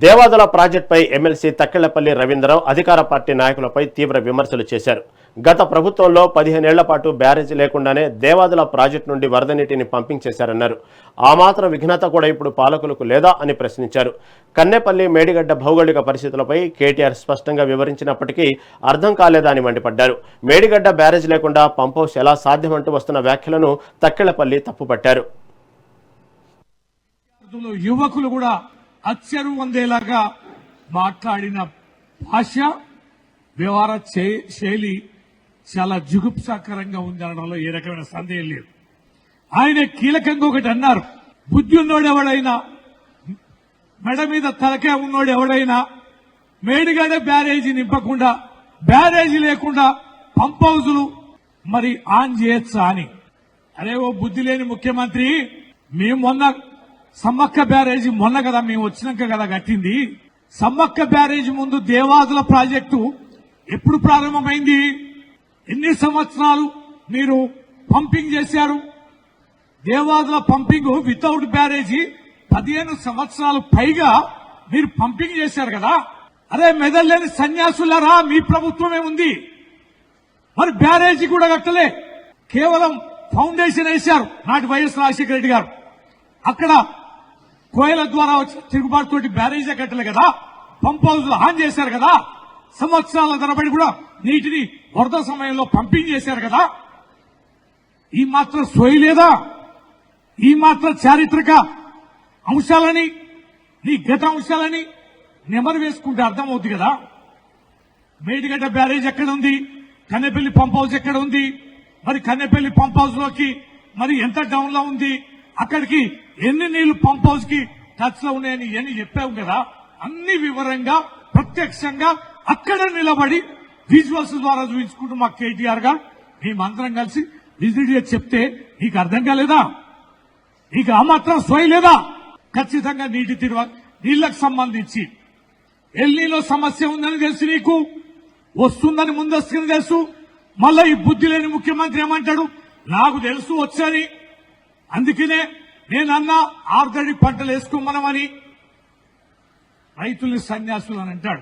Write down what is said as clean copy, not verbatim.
దేవాదుల ప్రాజెక్టుపై ఎమ్మెల్సీ తక్కెళ్లపల్లి రవీంద్రరావు అధికార పార్టీ నాయకులపై తీవ్ర విమర్శలు చేశారు. గత ప్రభుత్వంలో 15 ఏళ్ల పాటు బ్యారేజీ లేకుండానే దేవాదుల ప్రాజెక్టు నుండి వరద నీటిని పంపింగ్ చేశారన్నారు. ఆ మాత్రం విఘ్నత కూడా ఇప్పుడు పాలకులకు లేదా అని ప్రశ్నించారు. కన్నెపల్లి మేడిగడ్డ భౌగోళిక పరిస్థితులపై కేటీఆర్ స్పష్టంగా వివరించినప్పటికీ అర్థం కాలేదా అని మండిపడ్డారు. మేడిగడ్డ బ్యారేజ్ లేకుండా పంప్ హౌస్ ఎలా సాధ్యమంటూ వస్తున్న వ్యాఖ్యలను తక్కెళ్లపల్లి తప్పుపట్టారు. యువకులు కూడా అచ్చరు వందేలాగా మాట్లాడిన భాష, వ్యవహార శైలి చాలా జుగుప్సాకరంగా ఉందనడంలో ఏ రకమైన సందేహం లేదు. ఆయన కీలకంగా ఒకటి అన్నారు, బుద్ధి ఉన్నోడెవడైనా, మెడ మీద తలకే ఉన్నోడెవడైనా మేడిగడ్డ బ్యారేజీ నింపకుండా, బ్యారేజీ లేకుండా పంప్ హౌజులు మరి ఆన్ చేయొచ్చా అని. అరే ఓ బుద్ధి లేని ముఖ్యమంత్రి, మేము మొన్న సమ్మక్క బ్యారేజీ మొన్న కదా మేము వచ్చినాక కదా కట్టింది. సమ్మక్క బ్యారేజీ ముందు దేవాదుల ప్రాజెక్టు ఎప్పుడు ప్రారంభమైంది? ఎన్ని సంవత్సరాలు మీరు పంపింగ్ చేశారు? దేవాదుల పంపింగ్ వితౌట్ బ్యారేజీ 15 సంవత్సరాలు పైగా మీరు పంపింగ్ చేశారు కదా. అదే మెదల్లేని సన్యాసులారా, మీ ప్రభుత్వమే ఉంది, మరి బ్యారేజీ కూడా కట్టలే, కేవలం ఫౌండేషన్ వేశారు నాటి వైఎస్ రాజశేఖర రెడ్డి గారు. అక్కడ కోయల ద్వారా వచ్చిన తిరుగుబాటుతోటి బ్యారేజీ కట్టలే కదా, పంప్ హౌస్ ఆన్ చేశారు కదా, సంవత్సరాల తరబడి కూడా నీటిని వరద సమయంలో పంపింగ్ చేశారు కదా. ఈ మాత్రం సోయి లేదా? ఈ మాత్రం చారిత్రక అంశాలని, నీ గత అంశాలని నెమరు వేసుకుంటే అర్థమవుతుంది కదా. మేడిగడ్డ బ్యారేజ్ ఎక్కడ ఉంది? కన్నెపల్లి పంప్ హౌస్ ఎక్కడ ఉంది? మరి కన్నెపల్లి పంప్ హౌస్ లోకి మరి ఎంత డౌన్ లో ఉంది? అక్కడికి ఎన్ని నీళ్లు పంప్ హౌస్ కి టచ్ లో ఉన్నాయని ఇవన్నీ చెప్పావు కదా. అన్ని వివరంగా ప్రత్యక్షంగా అక్కడ నిలబడి విజువల్స్ ద్వారా చూపించుకుంటూ మా కేటీఆర్ గారు మేమందరం కలిసి విజిట్ చేసి చెప్తే నీకు అర్థం కాలేదా? నీకు ఆ మాత్రం సోయి లేదా? ఖచ్చితంగా నీళ్లకు సంబంధించి ఎల్నీలో సమస్య ఉందని తెలుసు, నీకు వస్తుందని ముందస్తుగా తెలుసు. మళ్ళా ఈ బుద్ధి లేని ముఖ్యమంత్రి ఏమంటాడు, నాకు తెలుసు వచ్చని, అందుకనే నేనన్నా ఆర్గడి పంటలు వేసుకోమనమని రైతుల్ని సన్యాసులు అని అంటాడు.